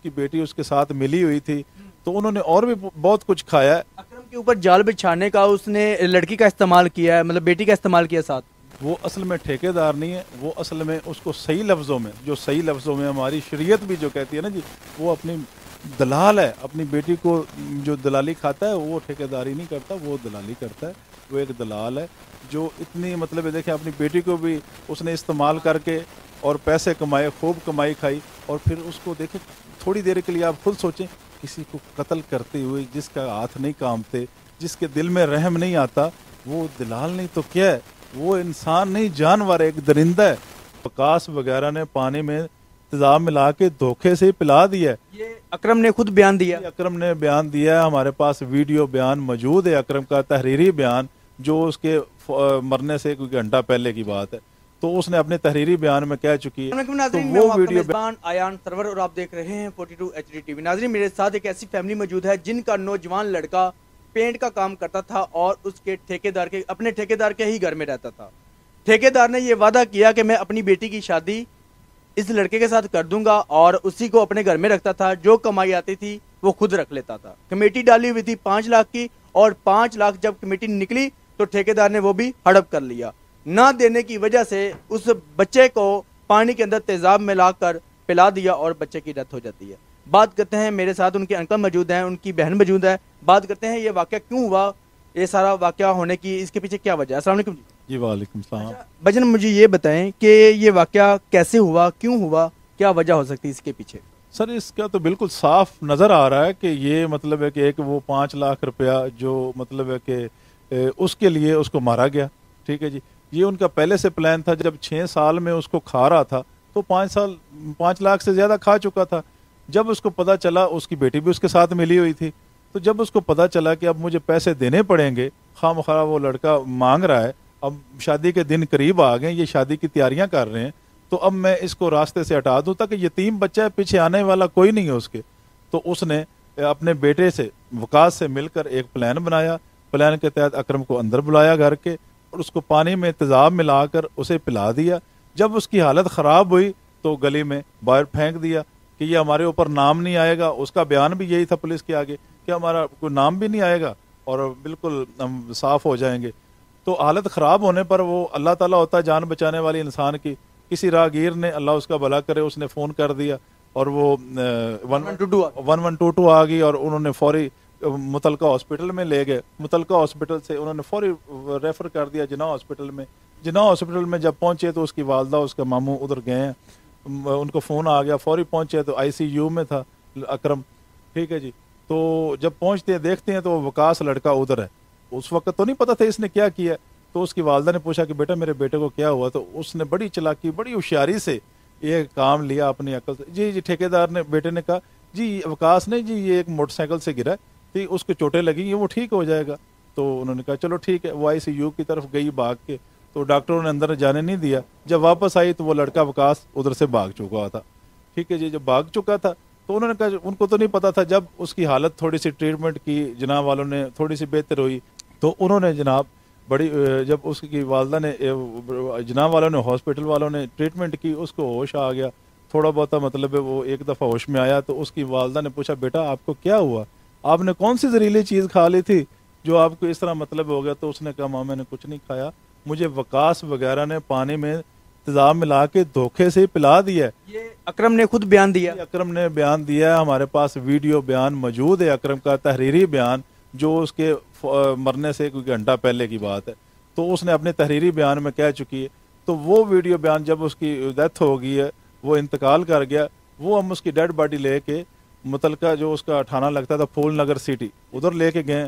उसकी बेटी उसके साथ मिली हुई थी, तो उन्होंने और भी बहुत कुछ खाया है। अकरम के ऊपर जाल बिछाने का उसने लड़की का इस्तेमाल किया है, मतलब बेटी का इस्तेमाल किया साथ। वो असल में ठेकेदार नहीं है, वो असल में उसको सही लफ्ज़ों में, जो सही लफ्ज़ों में हमारी शरीयत भी जो कहती है ना जी, वो अपनी दलाल है। अपनी बेटी को जो दलाली खाता है वो ठेकेदारी नहीं करता, वो दलाली करता है। वो एक दलाल है जो इतनी मतलब देखें अपनी बेटी को भी उसने इस्तेमाल करके और पैसे कमाए, खूब कमाई खाई, और फिर उसको देखें थोड़ी देर के लिए आप खुद सोचें, किसी को कत्ल करते हुए जिसका हाथ नहीं कांपते, जिसके दिल में रहम नहीं आता, वो दलाल नहीं तो क्या है, वो इंसान नहीं जानवर है, एक दरिंदा है। वकास वगैरह ने पानी में तेजाब मिला के धोखे से पिला दिया है। ये अकरम ने खुद बयान दिया। अकरम ने बयान दिया है, हमारे पास वीडियो बयान मौजूद है, अकरम का तहरीरी बयान, जो उसके मरने से कोई घंटा पहले की बात है, तो उसने अपने तहरीरी बयान में कह चुकी है। तो वो वीडियो आयान सरवर और आप देख रहे हैं 42 HD TV। नाज़रीन, मेरे साथ एक ऐसी फैमिली मौजूद है जिनका नौजवान लड़का पेंट का काम करता था और उसके अपने ठेकेदार के ही घर में रहता था। ठेकेदार ने ये वादा किया कि मैं अपनी बेटी की शादी इस लड़के के साथ कर दूंगा और उसी को अपने घर में रखता था। जो कमाई आती थी वो खुद रख लेता था। कमेटी डाली हुई थी 5 लाख की, और 5 लाख जब कमेटी निकली तो ठेकेदार ने वो भी हड़प कर लिया। ना देने की वजह से उस बच्चे को पानी के अंदर तेजाब मिलाकर पिला दिया और बच्चे की डेथ हो जाती है। बात करते हैं, मेरे साथ उनके अंकल मौजूद हैं, उनकी बहन मौजूद है। बात करते हैं ये वाकया क्यों हुआ, ये सारा वाकया होने की इसके पीछे क्या वजह है। अस्सलाम वालेकुम जी। वालेकुम सलाम। भाईजान, मुझे ये बताएं कि ये वाकया कैसे हुआ, क्यों हुआ, क्या वजह हो सकती है इसके पीछे। सर, इसका तो बिल्कुल साफ नज़र आ रहा है कि ये मतलब है कि एक वो 5 लाख रुपया जो मतलब है कि उसके लिए उसको मारा गया। ठीक है जी, ये उनका पहले से प्लान था। जब 6 साल में उसको खा रहा था तो 5 लाख से ज़्यादा खा चुका था। जब उसको पता चला, उसकी बेटी भी उसके साथ मिली हुई थी, तो जब उसको पता चला कि अब मुझे पैसे देने पड़ेंगे, खामखा वो लड़का मांग रहा है, अब शादी के दिन करीब आ गए, ये शादी की तैयारियां कर रहे हैं, तो अब मैं इसको रास्ते से हटा दूं ताकि यतीम बच्चा है, पीछे आने वाला कोई नहीं है उसके। तो उसने अपने बेटे से, वकास से मिलकर एक प्लान बनाया। प्लान के तहत अकरम को अंदर बुलाया घर के और उसको पानी में तेजाब मिलाकर उसे पिला दिया। जब उसकी हालत ख़राब हुई तो गली में बाहर फेंक दिया कि ये हमारे ऊपर नाम नहीं आएगा। उसका बयान भी यही था पुलिस के आगे कि हमारा कोई नाम भी नहीं आएगा और बिल्कुल हम साफ़ हो जाएंगे। तो हालत ख़राब होने पर वो अल्लाह ताला होता है जान बचाने वाली इंसान की, किसी राहगीर ने, अल्लाह उसका भला करे, उसने फ़ोन कर दिया और वो 1122 आ गई और उन्होंने फौरी मुतलका हॉस्पिटल में ले गए। मुतलका हॉस्पिटल से उन्होंने फौरी रेफ़र कर दिया जिन्ना हॉस्पिटल में। जिन्ना हॉस्पिटल में जब पहुँचे तो उसकी वालदा, उसका मामू उधर गए हैं, उनको फ़ोन आ गया, फौरी पहुँचे तो ICU में था अकरम। ठीक है जी, तो जब पहुँचते हैं देखते हैं तो वकास लड़का उधर है। उस वक्त तो नहीं पता था इसने क्या किया। तो उसकी वालदा ने पूछा कि बेटा मेरे बेटे को क्या हुआ, तो उसने बड़ी चालाकी, बड़ी होशियारी से ये काम लिया अपनी अकल से। जी, ठेकेदार ने, बेटे ने कहा जी वकास ने, जी ये एक मोटरसाइकिल से गिरा, ठीक, उसको चोटें लगी, ये वो ठीक हो जाएगा। तो उन्होंने कहा चलो ठीक है। वो ICU की तरफ गई भाग के, तो डॉक्टरों ने अंदर जाने नहीं दिया। जब वापस आई तो वो लड़का वकास उधर से भाग चुका था। ठीक है जी, जब भाग चुका था तो उन्होंने कहा, उनको तो नहीं पता था। जब उसकी हालत थोड़ी सी ट्रीटमेंट की जनाब वालों ने, थोड़ी सी बेहतर हुई, तो उन्होंने जनाब बड़ी, जब उसकी वालदा ने, जनाब वालों ने, हॉस्पिटल वालों ने ट्रीटमेंट की, उसको होश आ गया थोड़ा बहुत, मतलब वो एक दफ़ा होश में आया। तो उसकी वालदा ने पूछा बेटा आपको क्या हुआ, आपने कौन सी जहरीली चीज़ खा ली थी जो आपको इस तरह मतलब हो गया। तो उसने कहा माँ मैंने कुछ नहीं खाया, मुझे वकास वगैरह ने पानी में तेजाब मिला के धोखे से पिला दिया है। ये अकरम ने खुद बयान दिया। अकरम ने बयान दिया है, हमारे पास वीडियो बयान मौजूद है, अकरम का तहरीरी बयान, जो उसके मरने से कोई घंटा पहले की बात है, तो उसने अपने तहरीरी बयान में कह चुकी है। तो वो वीडियो बयान, जब उसकी डेथ हो गई है, वो इंतकाल कर गया, वो हम उसकी डेड बॉडी लेके मुतलका जो उसका थाना लगता था फूल नगर सिटी, उधर लेके गए।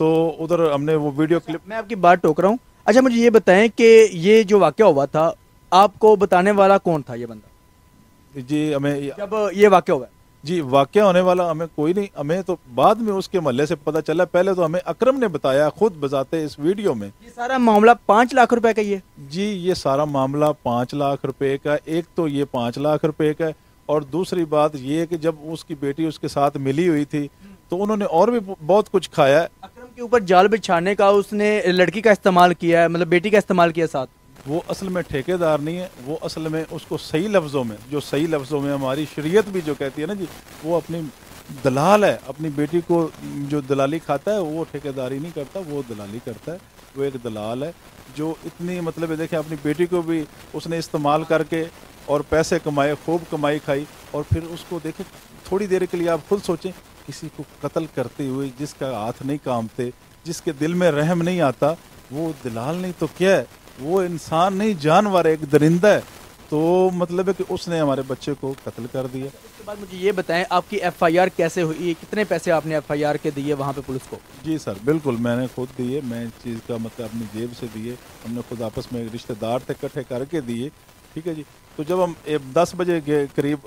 तो उधर हमने वो वीडियो क्लिप, मैं आपकी बात टोक रहा हूँ। अच्छा, मुझे ये बताएं कि ये जो वाकया हुआ था, आपको बताने वाला कौन था ये बंदा? जी हमें जब ये वाकया हुआ, जी वाकया होने वाला हमें कोई नहीं, हमें तो बाद में उसके महल्ले से पता चला। पहले तो हमें अकरम ने बताया खुद बताते इस वीडियो में। ये सारा मामला 5 लाख रुपए का ही है? जी, ये सारा मामला 5 लाख रुपए का, एक तो ये 5 लाख रुपए का है, और दूसरी बात ये है कि जब उसकी बेटी उसके साथ मिली हुई थी तो उन्होंने और भी बहुत कुछ खाया है। अकरम के ऊपर जाल बिछाने का उसने लड़की का इस्तेमाल किया है, मतलब बेटी का इस्तेमाल किया साथ। وہ اصل میں ٹھیکیدار نہیں ہے، وہ اصل میں اس کو صحیح لفظوں میں، جو صحیح لفظوں میں ہماری شریعت بھی جو کہتی ہے نا جی، وہ اپنی دلال ہے، اپنی بیٹی کو جو دلالی کھاتا ہے وہ ٹھیکیداری نہیں کرتا، وہ دلالی کرتا ہے، وہ ایک دلال ہے جو اتنی مطلب دیکھیں اپنی بیٹی کو بھی اس نے استعمال کر کے اور پیسے کمائے، خوب کمائی کھائی، اور پھر اس کو دیکھیں تھوڑی دیر کے لیے آپ خود سوچیں، کسی کو قتل کرتے ہوئے جس کا ہاتھ نہیں کامتے، جس کے دل میں رحم نہیں آتا، وہ دلال نہیں تو کیا ہے، وہ انسان نہیں جانور ہے، ایک درندہ ہے، تو مطلب ہے کہ اس نے ہمارے بچے کو قتل کر دیا۔ اس کے بعد مجھے یہ بتائیں آپ کی ایف آئی آر کیسے ہوئی، کتنے پیسے آپ نے ایف آئی آر کے دیے وہاں پہ پولیس کو؟ جی سر بالکل، میں نے خود دیے، میں اس چیز کا مطلب اپنی جیب سے دیے، ہم نے خود آپس میں رشتہ دار تھے اکٹھے کر کے دیے، ٹھیک ہے جی۔ تو جب ہم 10 بجے کے قریب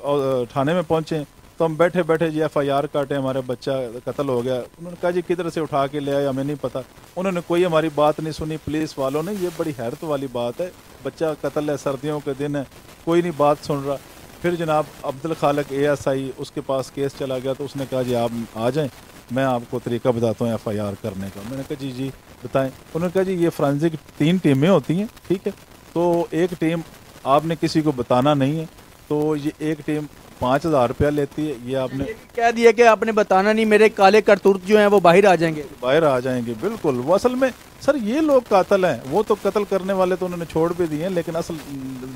تھانے میں پہنچے تو ہم بیٹھے بیٹھے جی ایف آئی آر کاٹے، ہمارا بچہ قتل ہو گیا۔ انہوں نے کہا جی کدھر سے اٹھا کے لے آئے ہمیں نہیں پتہ، انہوں نے کوئی ہماری بات نہیں سنی پولیس والوں نے۔ یہ بڑی حیرت والی بات ہے، بچہ قتل ہے، سردیوں کے دن ہے، کوئی نہیں بات سن رہا۔ پھر جناب Abdul Khaliq A S I اس کے پاس کیس چلا گیا، تو اس نے کہا جی آپ آ جائیں، میں آپ کو طریقہ بتاتا ہوں ایف آئی آر کرنے کا۔ میں نے کہا جی بتائیں۔ انہوں نے کہا جی یہ فرانزک 3 ٹیمیں ہوتی ہیں، ٹھیک ہے، تو ایک ٹیم آپ نے کسی کو بتانا نہیں ہے، تو یہ ایک ٹیم 5,000 روپیہ لیتی ہے، یہ آپ نے کہہ دیا کہ آپ نے بتانا نہیں، میرے کالے کرتوت جو ہیں وہ باہر آ جائیں گے۔ باہر آ جائیں گے، بالکل۔ وہ اصل میں سر یہ لوگ قاتل ہیں، وہ تو قتل کرنے والے تو انہوں نے چھوڑ بھی دیے ہیں، لیکن اصل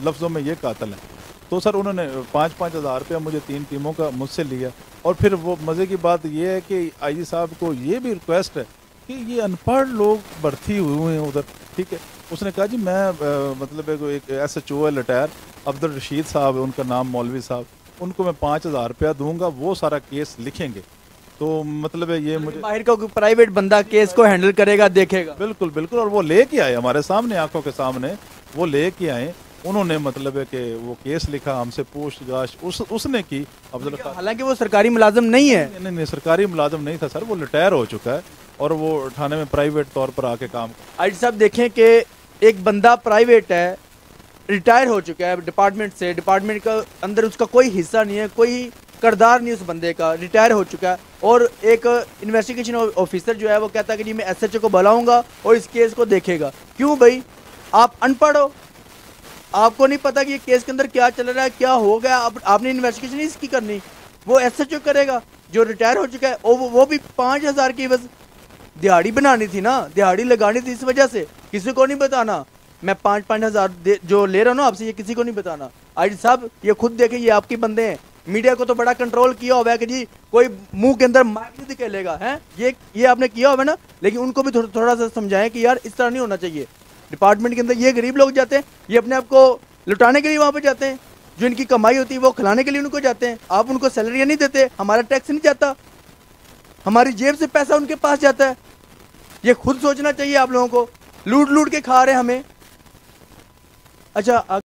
لفظوں میں یہ قاتل ہیں۔ تو سر انہوں نے 5,000 روپیہ مجھے 3 ٹیموں کا مجھ سے لیا، اور پھر وہ مزے کی بات یہ ہے کہ آئی جی صاحب کو یہ بھی ریکویسٹ ہے کہ یہ ان پڑھ لوگ بھرتی ہوئے ہیں ادھر، ٹھیک ہے۔ اس نے کہا جی میں مطلب ایک ایس ایچ او ہے ریٹائر عبد الرشید صاحب ہے ان کا نام، مولوی صاحب، ان کو میں 5,000 روپیہ دوں گا، وہ سارا کیس لکھیں گے۔ تو مطلب ہے یہ مجھے باہر کا پرائیویٹ بندہ کیس کو ہینڈل کرے گا، دیکھے گا۔ بالکل بالکل، اور وہ لے کے آئے ہمارے سامنے، آنکھوں کے سامنے وہ لے کے آئے، انہوں نے مطلب ہے کہ وہ کیس لکھا، ہم سے پوچھ گاچھ اس نے کی عبد الخالق۔ حالانکہ وہ سرکاری ملازم نہیں ہے۔ نہیں سرکاری ملازم نہیں تھا سر، وہ ریٹائر ہو چکا ہے، اور وہ تھانے میں پرائیویٹ طور پر آ کے کام۔ آئی صاحب دیکھیں کہ ایک بندہ پرائیویٹ ہے، ریٹائر ہو چکا ہے ڈپارٹمنٹ سے، ڈپارٹمنٹ کا اندر اس کا کوئی حصہ نہیں ہے، کوئی کردار نہیں اس بندے کا، ریٹائر ہو چکا ہے، اور ایک انویسٹیگیشن آفیسر جو ہے وہ کہتا ہے کہ جی میں ایس ایچ او کو بلاؤں گا اور اس کیس کو دیکھے گا۔ کیوں بھائی؟ آپ ان پڑھ ہو، آپ کو نہیں پتا کہ یہ کیس کے اندر کیا چل رہا ہے، کیا ہو گیا، آپ نے انویسٹیگیشن نہیں اس کی کرنی، وہ ایس ایچ او کرے گا جو ریٹائر ہو چکا ہے، وہ بھی 5,000 کی بس دہاڑی بنانی تھی نا، دہاڑی لگانی تھی، اس وجہ سے کسی کو نہیں بتانا میں 5,000 جو لے رہا ہوں نا آپ سے، یہ کسی کو نہیں بتانا۔ آج صاحب یہ خود دیکھیں، یہ آپ کے بندے ہیں، میڈیا کو تو بڑا کنٹرول کیا ہوا ہے کہ جی کوئی منہ کے اندر مائک نہیں دکھیلے گا، ہیں یہ آپ نے کیا ہوا ہے نا، لیکن ان کو بھی تھوڑا سا سمجھائیں کہ یار اس طرح نہیں ہونا چاہیے۔ ڈپارٹمنٹ کے اندر یہ غریب لوگ جاتے ہیں، یہ اپنے آپ کو لٹانے کے لیے وہاں پہ جاتے ہیں، جو ان کی کمائی ہوتی ہے وہ کھلانے کے لیے ان کو جاتے ہیں۔ آپ ان کو سیلریاں نہیں دیتے، ہمارا ٹیکس نہیں جاتا، ہماری جیب سے پیسہ ان کے پاس جاتا ہے۔ یہ خود سوچنا چاہیے آپ لوگوں کو، لوٹ کے کھا رہے ہمیں۔ اچھا